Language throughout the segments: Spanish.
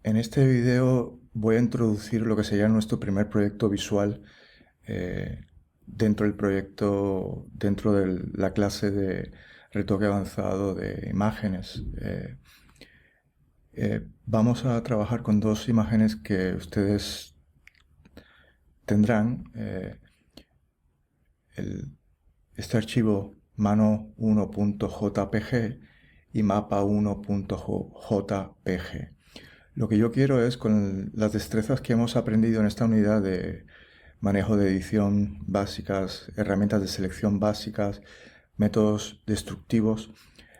En este video voy a introducir lo que sería nuestro primer proyecto visual eh, dentro de la clase de retoque avanzado de imágenes. Vamos a trabajar con dos imágenes que ustedes tendrán. El- este archivo mano1.jpg y mapa1.jpg. Lo que yo quiero es, con las destrezas que hemos aprendido en esta unidad de manejo de edición básicas, herramientas de selección básicas, métodos destructivos,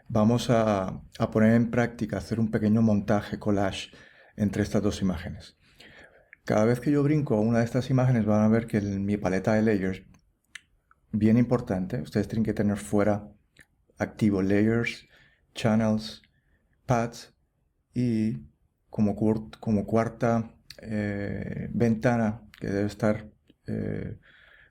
vamos a poner en práctica, hacer un pequeño montaje, collage, entre estas dos imágenes. Cada vez que yo brinco a una de estas imágenes van a ver que en mi paleta de layers, bien importante, ustedes tienen que tener fuera activo layers, channels, paths y como cuarta ventana que debe estar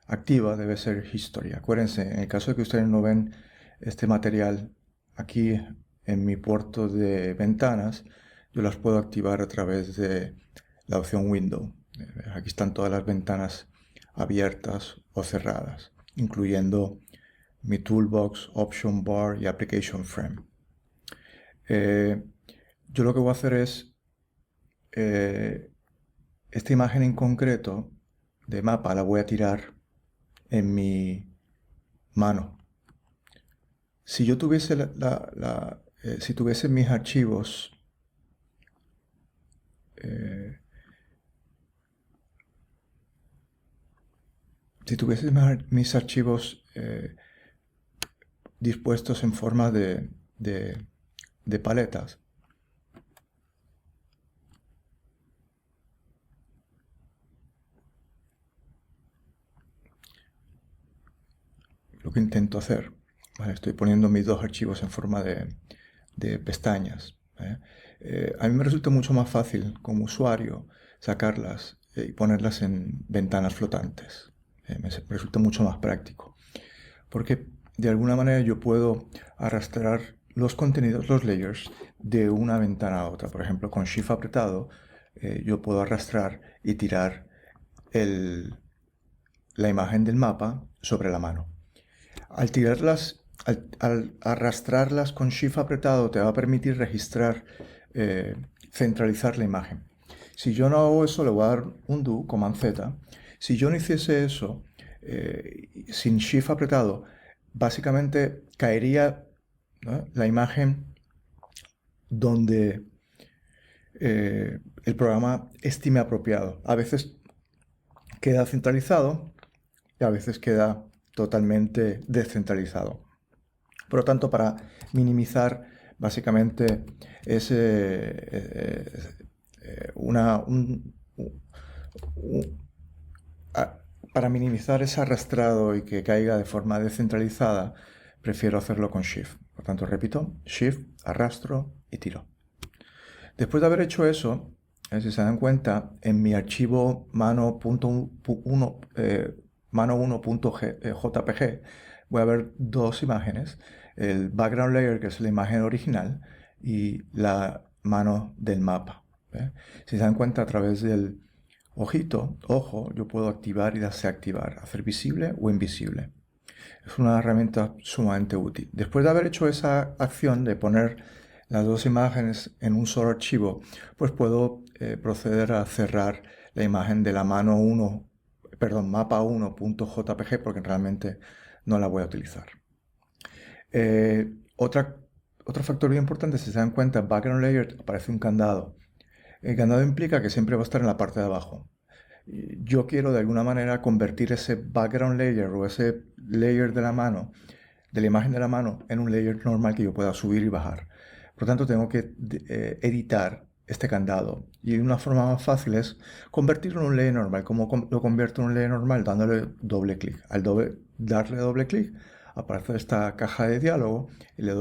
activa debe ser History. Acuérdense, en el caso de que ustedes no ven este material aquí en mi puerto de ventanas, yo las puedo activar a través de la opción Window. Aquí están todas las ventanas abiertas o cerradas, incluyendo mi Toolbox, Option Bar y Application Frame. Eh, yo lo que voy a hacer es eh, esta imagen en concreto de mapa la voy a tirar en mi mano. Si yo tuviese si tuviese mis archivos eh, si tuviese mis archivos dispuestos en forma de paletas, lo que intento hacer, ¿vale? Estoy poniendo mis dos archivos en forma de pestañas. A mí me resulta mucho más fácil como usuario sacarlas y ponerlas en ventanas flotantes. Me resulta mucho más práctico. Porque de alguna manera yo puedo arrastrar los contenidos, los layers, de una ventana a otra. Por ejemplo, con Shift apretado, yo puedo arrastrar y tirar el, la imagen del mapa sobre la mano. Al arrastrarlas con Shift apretado, te va a permitir registrar, centralizar la imagen. Si yo no hago eso, le voy a dar undo, Command Z. Si yo no hiciese eso, sin Shift apretado, básicamente caería, ¿no?, la imagen donde el programa estime apropiado. A veces queda centralizado y a veces queda totalmente descentralizado. Por lo tanto, para minimizar básicamente ese, una, un- para minimizar ese arrastrado y que caiga de forma descentralizada, prefiero hacerlo con Shift. Por tanto, repito, Shift, arrastro y tiro. Después de haber hecho eso, si se dan cuenta, en mi archivo mano1.jpg voy a ver dos imágenes, el background layer, que es la imagen original, y la mano del mapa. Si se dan cuenta, a través del ojo, yo puedo activar y desactivar, hacer visible o invisible. Es una herramienta sumamente útil. Después de haber hecho esa acción de poner las dos imágenes en un solo archivo, pues puedo proceder a cerrar la imagen de la mano 1, perdón, mapa1.jpg, porque realmente no la voy a utilizar. Eh, otra, Otro factor bien importante, si se dan cuenta, background layer aparece un candado. El candado implica que siempre va a estar en la parte de abajo. Yo quiero de alguna manera convertir ese background layer o ese layer de la mano, de la imagen de la mano, en un layer normal que yo pueda subir y bajar. Por lo tanto, tengo que editar este candado. Y una forma más fácil es convertirlo en un layer normal. ¿Cómo lo convierto en un layer normal? Dándole doble clic. Darle doble clic, aparece esta caja de diálogo y le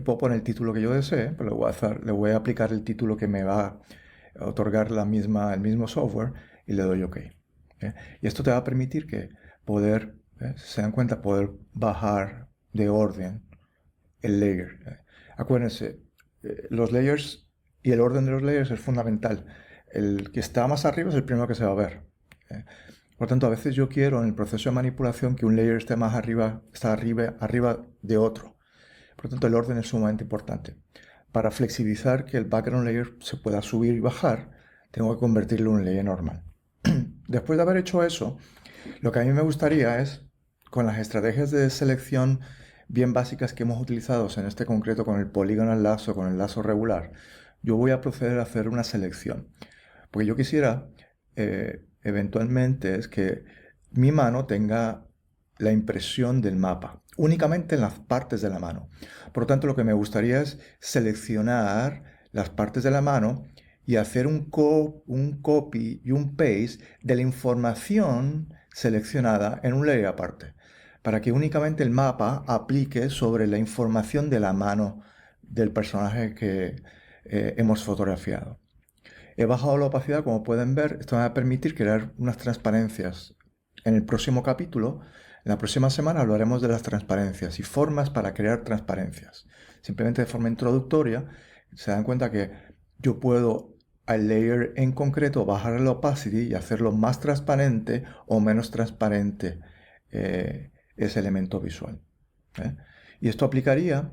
puedo poner el título que yo desee, pero le voy a aplicar el título que me va a otorgar el mismo software, y le doy OK. Y esto te va a permitir si se dan cuenta, poder bajar de orden el layer. Acuérdense, los layers Y el orden de los layers es fundamental. El que está más arriba es el primero que se va a ver. ¿eh? Por lo tanto, a veces yo quiero en el proceso de manipulación que un layer esté más arriba, está arriba de otro. Por lo tanto, el orden es sumamente importante. Para flexibilizar que el background layer se pueda subir y bajar, tengo que convertirlo en un layer normal. Después de haber hecho eso, lo que a mí me gustaría es, con las estrategias de selección bien básicas que hemos utilizado, en este concreto con el polygonal lazo, con el lazo regular, yo voy a proceder a hacer una selección. Porque yo quisiera, eventualmente, es que mi mano tenga la impresión del mapa, únicamente en las partes de la mano. Por lo tanto, lo que me gustaría es seleccionar las partes de la mano y hacer un copy y un paste de la información seleccionada en un layer aparte, para que únicamente el mapa aplique sobre la información de la mano del personaje que hemos fotografiado. He bajado la opacidad, como pueden ver. Esto me va a permitir crear unas transparencias. En el próximo capítulo, en la próxima semana, hablaremos de las transparencias y formas para crear transparencias. Simplemente de forma introductoria, se dan cuenta que yo puedo al layer en concreto bajar la opacity y hacerlo más transparente o menos transparente ese elemento visual. ¿eh? Y esto aplicaría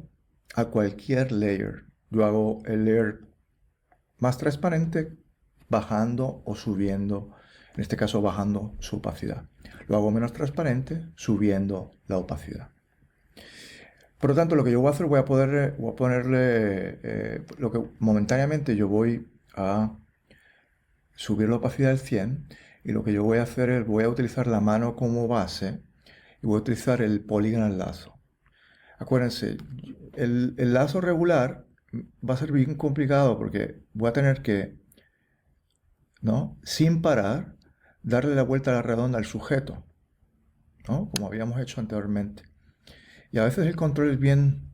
a cualquier layer. Yo hago el layer más transparente bajando o subiendo, en este caso bajando su opacidad. Lo hago menos transparente subiendo la opacidad. Por lo tanto, lo que yo voy a hacer, voy a ponerle lo que momentáneamente yo voy a subir la opacidad al 100, y lo que yo voy a hacer es voy a utilizar la mano como base y voy a utilizar el polygonal lazo. Acuérdense, el lazo regular va a ser bien complicado porque voy a tener que, ¿no?, sin parar, darle la vuelta a la redonda al sujeto, ¿no?, como habíamos hecho anteriormente. Y a veces el control es bien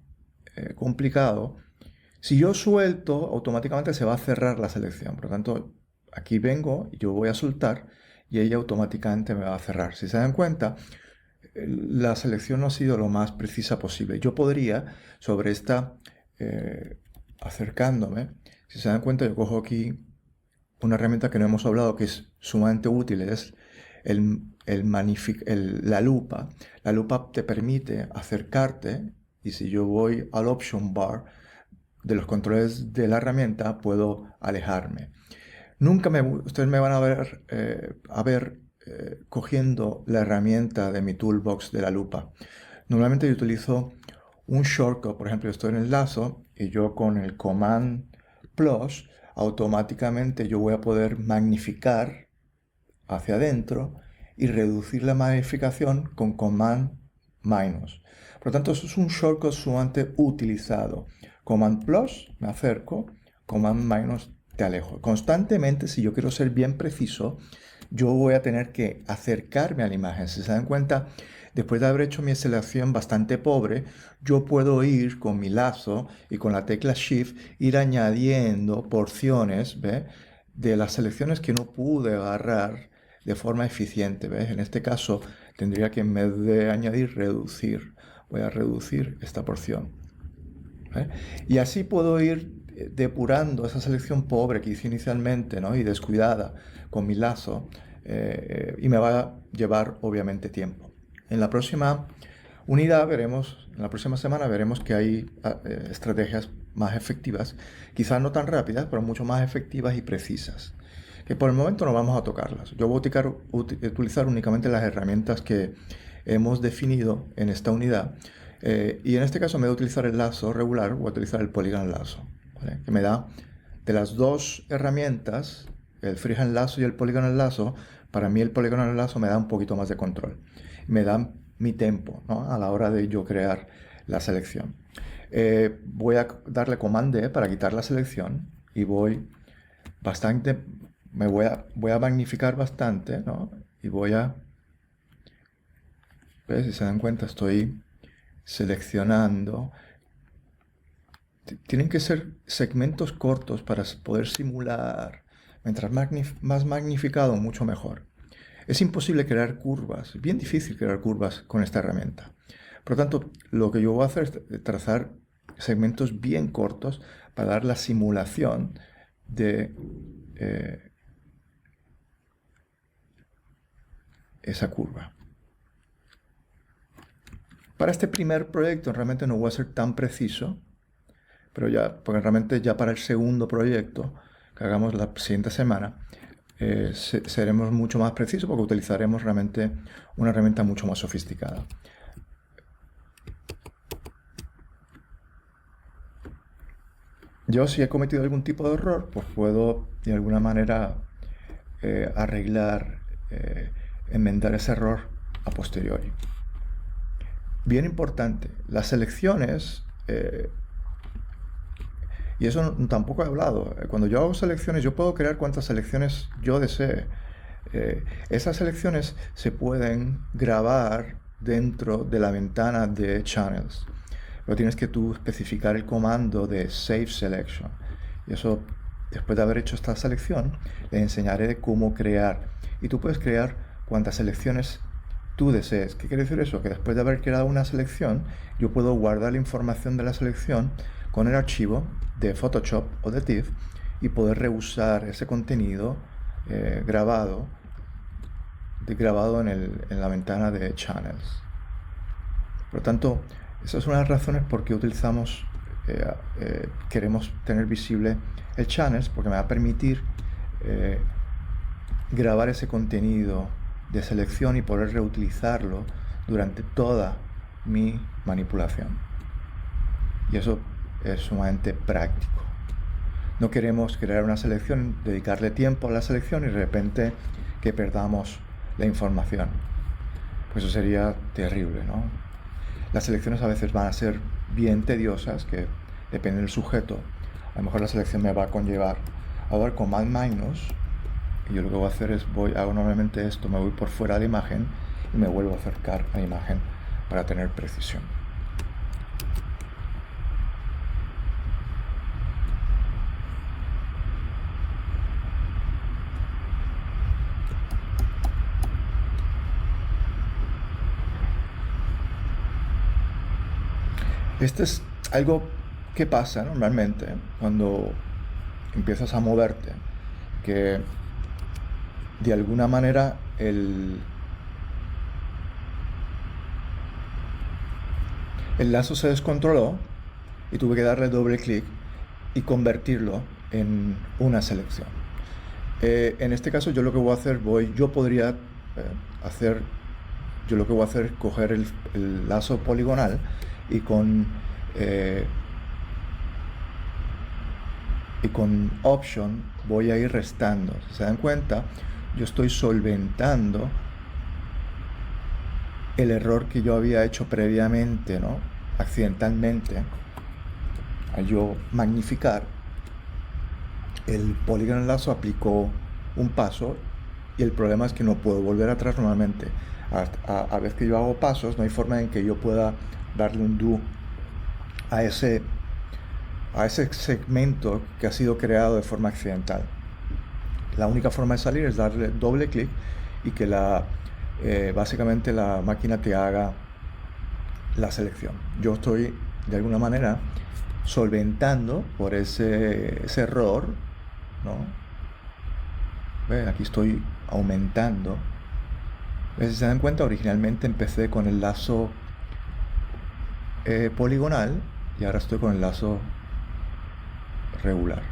complicado. Si yo suelto, automáticamente se va a cerrar la selección. Por lo tanto, aquí vengo y yo voy a soltar y ella automáticamente me va a cerrar. Si se dan cuenta, la selección no ha sido lo más precisa posible. Yo podría, sobre esta, acercándome, si se dan cuenta, yo cojo aquí una herramienta que no hemos hablado, que es sumamente útil, es la lupa. La lupa te permite acercarte, y si yo voy al option bar de los controles de la herramienta, puedo alejarme. Ustedes me van a ver cogiendo la herramienta de mi toolbox de la lupa. Normalmente yo utilizo un shortcut. Por ejemplo, estoy en el lazo y yo con el Command Plus automáticamente yo voy a poder magnificar hacia adentro y reducir la magnificación con Command Minus. Por lo tanto, eso es un shortcut sumamente utilizado. Command Plus, me acerco. Command Minus, te alejo. Constantemente, si yo quiero ser bien preciso, yo voy a tener que acercarme a la imagen. Si se dan cuenta, después de haber hecho mi selección bastante pobre, yo puedo ir con mi lazo y con la tecla Shift, ir añadiendo porciones, ¿ve?, de las selecciones que no pude agarrar de forma eficiente. ¿Ves? En este caso tendría que, en vez de añadir, reducir. Voy a reducir esta porción. ¿Ves? Y así puedo ir depurando esa selección pobre que hice inicialmente, ¿no?, y descuidada con mi lazo, y me va a llevar obviamente tiempo. En la próxima unidad veremos, en la próxima semana veremos que hay estrategias más efectivas, quizás no tan rápidas, pero mucho más efectivas y precisas, que por el momento no vamos a tocarlas. Yo voy a utilizar únicamente las herramientas que hemos definido en esta unidad, y en este caso, en vez de utilizar el lazo regular, voy a utilizar el polygonal lazo, ¿vale?, que me da, de las dos herramientas, el freehand lazo y el polygonal lazo, para mí el polygonal lazo me da un poquito más de control, me da mi tempo, ¿no?, a la hora de yo crear la selección. Voy a darle Command D para quitar la selección y voy a magnificar bastante, ¿no?, y voy a, ¿ves? Si se dan cuenta, estoy seleccionando. Tienen que ser segmentos cortos para poder simular. Mientras más magnificado, mucho mejor. Es imposible crear curvas, bien difícil crear curvas con esta herramienta. Por lo tanto, lo que yo voy a hacer es trazar segmentos bien cortos para dar la simulación de esa curva. Para este primer proyecto realmente no voy a ser tan preciso, pero porque realmente ya para el segundo proyecto que hagamos la siguiente semana, seremos mucho más precisos porque utilizaremos realmente una herramienta mucho más sofisticada. Yo, si he cometido algún tipo de error, pues puedo de alguna manera arreglar, enmendar ese error a posteriori. Bien importante, las selecciones, y eso tampoco he hablado. Cuando yo hago selecciones, yo puedo crear cuantas selecciones yo desee. Esas selecciones se pueden grabar dentro de la ventana de Channels. Pero tienes que tú especificar el comando de Save Selection. Y eso, después de haber hecho esta selección, le enseñaré cómo crear. Y tú puedes crear cuantas selecciones tú desees. ¿Qué quiere decir eso? Que después de haber creado una selección, yo puedo guardar la información de la selección con el archivo de Photoshop o de TIFF y poder reusar ese contenido grabado en la ventana de Channels. Por lo tanto, esa es una de las razones por qué queremos tener visible el Channels, porque me va a permitir grabar ese contenido de selección y poder reutilizarlo durante toda mi manipulación. Y eso es sumamente práctico. No queremos crear una selección, dedicarle tiempo a la selección y de repente que perdamos la información. Pues eso sería terrible, ¿no? Las selecciones a veces van a ser bien tediosas, que depende del sujeto. A lo mejor la selección me va a conllevar a dar Command-, y yo lo que voy a hacer es, hago normalmente esto, me voy por fuera de la imagen y me vuelvo a acercar a la imagen para tener precisión. Este es algo que pasa normalmente cuando empiezas a moverte, que de alguna manera el lazo se descontroló y tuve que darle doble clic y convertirlo en una selección. En este caso yo lo que voy a hacer, yo lo que voy a hacer es coger el lazo poligonal y con Option voy a ir restando. Si se dan cuenta, yo estoy solventando el error que yo había hecho previamente, ¿no? Accidentalmente, al yo magnificar, el polígono lazo aplicó un paso y el problema es que no puedo volver atrás normalmente. A vez que yo hago pasos, no hay forma en que yo pueda darle un do a ese segmento que ha sido creado de forma accidental. La única forma de salir es darle doble clic y que básicamente la máquina te haga la selección. Yo estoy de alguna manera solventando por ese error, ¿no? ¿Ve? Aquí estoy aumentando. Si se dan cuenta, originalmente empecé con el lazo poligonal y ahora estoy con el lazo regular.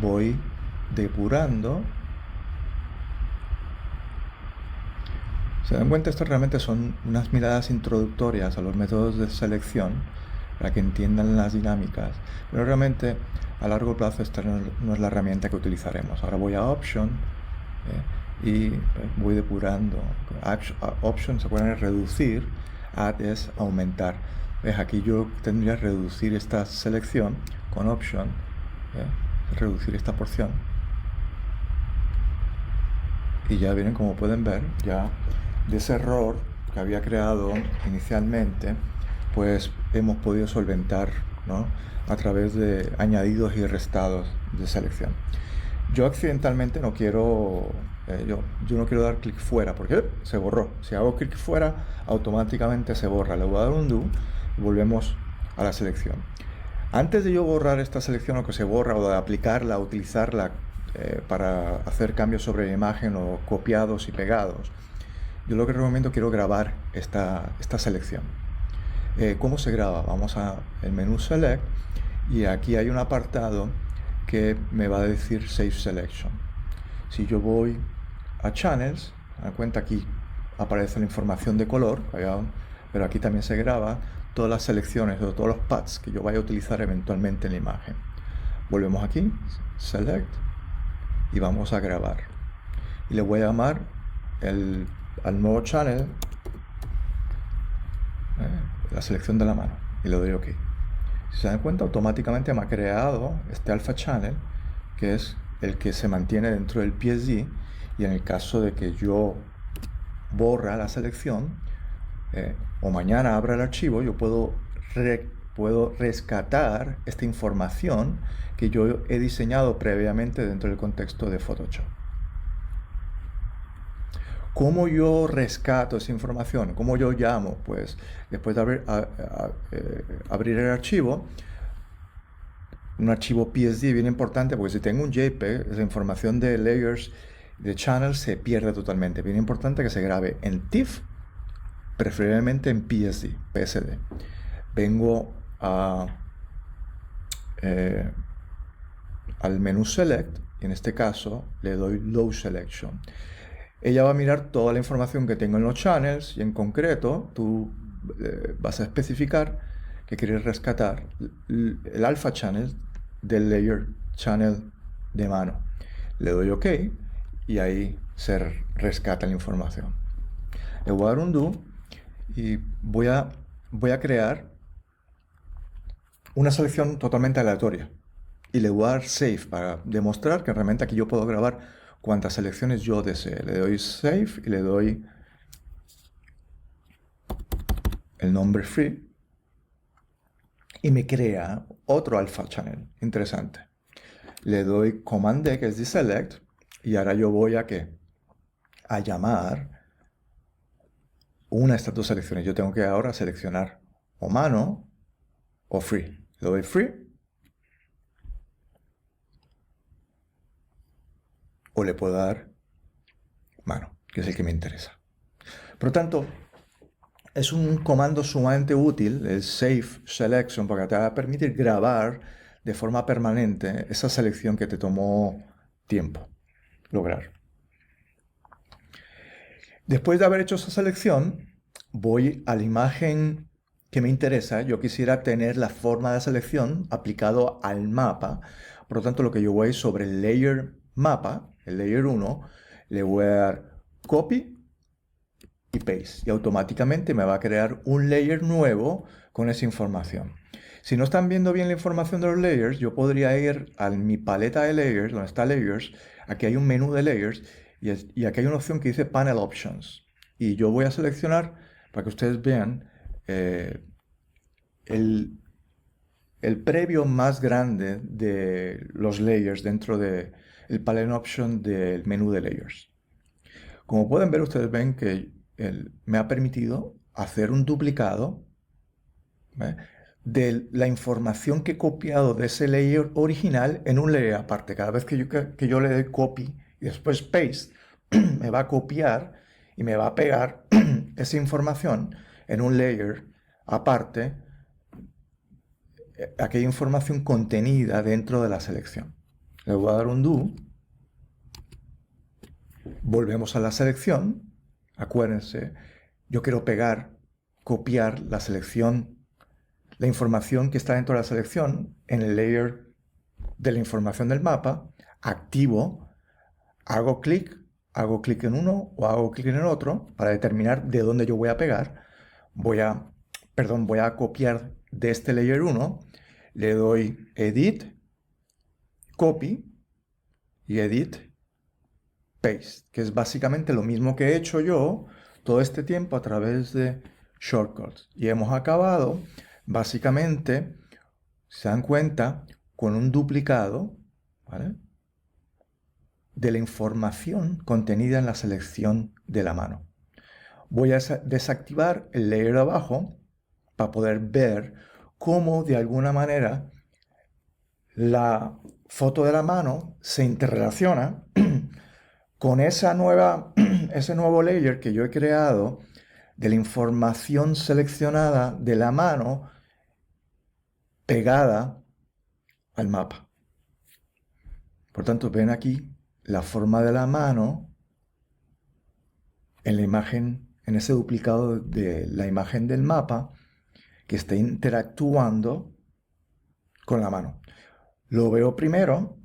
Voy depurando. Se dan cuenta, esto realmente son unas miradas introductorias a los métodos de selección para que entiendan las dinámicas, pero realmente a largo plazo esta no es la herramienta que utilizaremos. Ahora voy a Option y voy depurando. Option se puede reducir, Add es aumentar. Aquí yo tendría que reducir esta selección con Option, reducir esta porción. Y ya vienen, como pueden ver, ya de ese error que había creado inicialmente, pues hemos podido solventar, ¿no?, a través de añadidos y restados de selección. Yo accidentalmente no quiero, yo no quiero dar clic fuera porque se borró. Si hago clic fuera, automáticamente se borra. Le voy a dar un do y volvemos a la selección. Antes de yo borrar esta selección o que se borra o de aplicarla, utilizarla para hacer cambios sobre la imagen o copiados y pegados, yo lo que recomiendo, quiero grabar esta selección. ¿Cómo se graba? Vamos al menú Select y aquí hay un apartado que me va a decir Save Selection. Si yo voy a Channels, dan cuenta aquí aparece la información de color, pero aquí también se graba todas las selecciones o todos los paths que yo vaya a utilizar eventualmente en la imagen. Volvemos aquí, Select, y vamos a grabar. Y le voy a llamar al nuevo channel la selección de la mano y le doy OK. Si se dan cuenta, automáticamente me ha creado este alpha channel, que es el que se mantiene dentro del PSD, y en el caso de que yo borra la selección o mañana abra el archivo, yo puedo rescatar esta información que yo he diseñado previamente dentro del contexto de Photoshop. ¿Cómo yo rescato esa información? ¿Cómo yo llamo? Pues después de abrir el archivo, un archivo PSD bien importante, porque si tengo un JPEG, la información de layers, de channel, se pierde totalmente. Bien importante que se grabe en TIFF, preferiblemente en PSD. Vengo al menú Select, y en este caso le doy Low Selection. Ella va a mirar toda la información que tengo en los channels y en concreto tú vas a especificar que quieres rescatar el alpha channel del layer channel de mano. Le doy OK y ahí se rescata la información. Le voy a dar un do y voy a crear una selección totalmente aleatoria y le voy a dar Save para demostrar que realmente aquí yo puedo grabar cuantas selecciones yo desee. Le doy Save y le doy el nombre Free y me crea otro alpha channel. Interesante. Le doy Command D, que es Deselect, y ahora yo voy a llamar una de estas dos selecciones. Yo tengo que ahora seleccionar o mano o Free. Le doy Free o le puedo dar mano, que es el que me interesa. Por lo tanto, es un comando sumamente útil, el Save Selection, porque te va a permitir grabar de forma permanente esa selección que te tomó tiempo lograr. Después de haber hecho esa selección, voy a la imagen que me interesa. Yo quisiera tener la forma de selección aplicado al mapa. Por lo tanto, lo que yo voy sobre el layer mapa, el layer 1, le voy a dar Copy y Paste. Y automáticamente me va a crear un layer nuevo con esa información. Si no están viendo bien la información de los layers, yo podría ir a mi paleta de layers, donde está Layers. Aquí hay un menú de Layers y aquí hay una opción que dice Panel Options. Y yo voy a seleccionar, para que ustedes vean, el previo más grande de los layers dentro del Panel Option del menú de Layers. Como pueden ver, ustedes ven que me ha permitido hacer un duplicado de la información que he copiado de ese layer original en un layer aparte. Cada vez que yo le doy copy y después paste, me va a copiar y me va a pegar esa información en un layer aparte, aquella información contenida dentro de la selección. Le voy a dar un do. Volvemos a la selección. Acuérdense, yo quiero copiar la selección, la información que está dentro de la selección en el layer de la información del mapa. Activo, hago clic en uno o hago clic en el otro para determinar de dónde yo voy a pegar. Voy a copiar de este layer 1, le doy Edit, Copy y Edit, Paste, que es básicamente lo mismo que he hecho yo todo este tiempo a través de shortcuts. Y hemos acabado, básicamente, si se dan cuenta, con un duplicado, ¿vale? de la información contenida en la selección de la mano. Voy a desactivar el layer de abajo para poder ver cómo de alguna manera la foto de la mano se interrelaciona con ese nuevo layer que yo he creado de la información seleccionada de la mano pegada al mapa. Por tanto, ven aquí la forma de la mano en la imagen, en ese duplicado de la imagen del mapa que está interactuando con la mano. Lo veo primero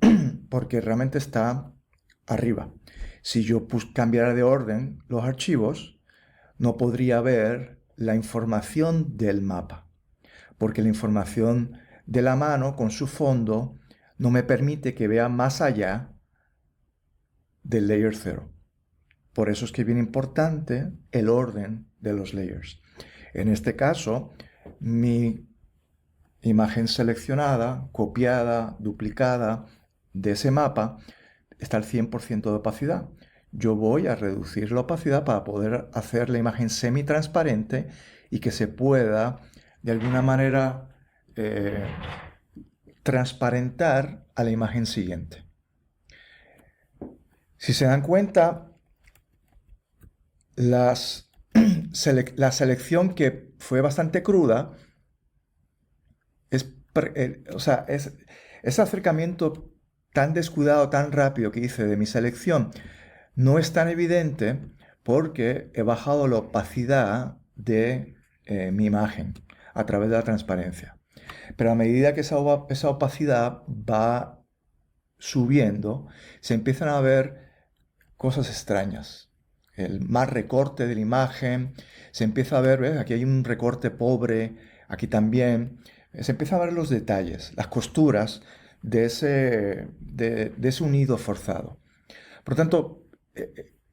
porque realmente está arriba. Si yo cambiara de orden los archivos, no podría ver la información del mapa, porque la información de la mano con su fondo no me permite que vea más allá del layer 0. Por eso es que es bien importante el orden de los layers. En este caso, mi imagen seleccionada, copiada, duplicada de ese mapa está al 100% de opacidad. Yo voy a reducir la opacidad para poder hacer la imagen semi-transparente y que se pueda de alguna manera transparentar a la imagen siguiente. Si se dan cuenta, la selección que fue bastante cruda, ese acercamiento tan descuidado, tan rápido que hice de mi selección, no es tan evidente porque he bajado la opacidad de mi imagen a través de la transparencia. Pero a medida que esa opacidad va subiendo, se empiezan a ver cosas extrañas. El más recorte de la imagen, se empieza a ver, ¿ves? Aquí hay un recorte pobre, aquí también. Se empieza a ver los detalles, las costuras de ese unido forzado. Por tanto,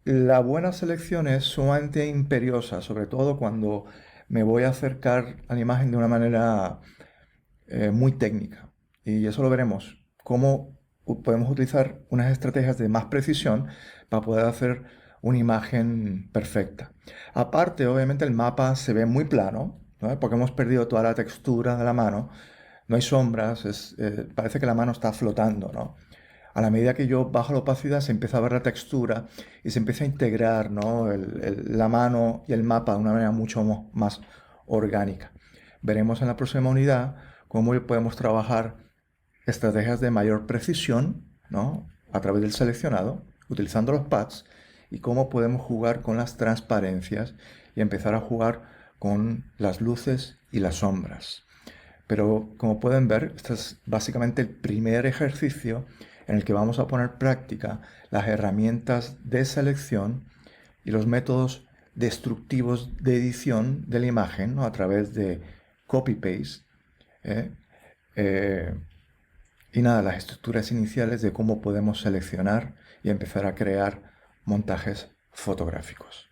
la buena selección es sumamente imperiosa, sobre todo cuando me voy a acercar a la imagen de una manera muy técnica. Y eso lo veremos, cómo podemos utilizar unas estrategias de más precisión para poder hacer una imagen perfecta. Aparte, obviamente el mapa se ve muy plano, ¿no? Porque hemos perdido toda la textura de la mano, no hay sombras, parece que la mano está flotando, ¿no? A la medida que yo bajo la opacidad se empieza a ver la textura y se empieza a integrar, ¿no? La mano y el mapa de una manera mucho más orgánica. Veremos en la próxima unidad cómo podemos trabajar estrategias de mayor precisión, ¿no? A través del seleccionado, utilizando los pads, y cómo podemos jugar con las transparencias y empezar a jugar con las luces y las sombras. Pero como pueden ver, este es básicamente el primer ejercicio en el que vamos a poner en práctica las herramientas de selección y los métodos destructivos de edición de la imagen, ¿no? A través de copy-paste. Y nada, las estructuras iniciales de cómo podemos seleccionar y empezar a crear montajes fotográficos.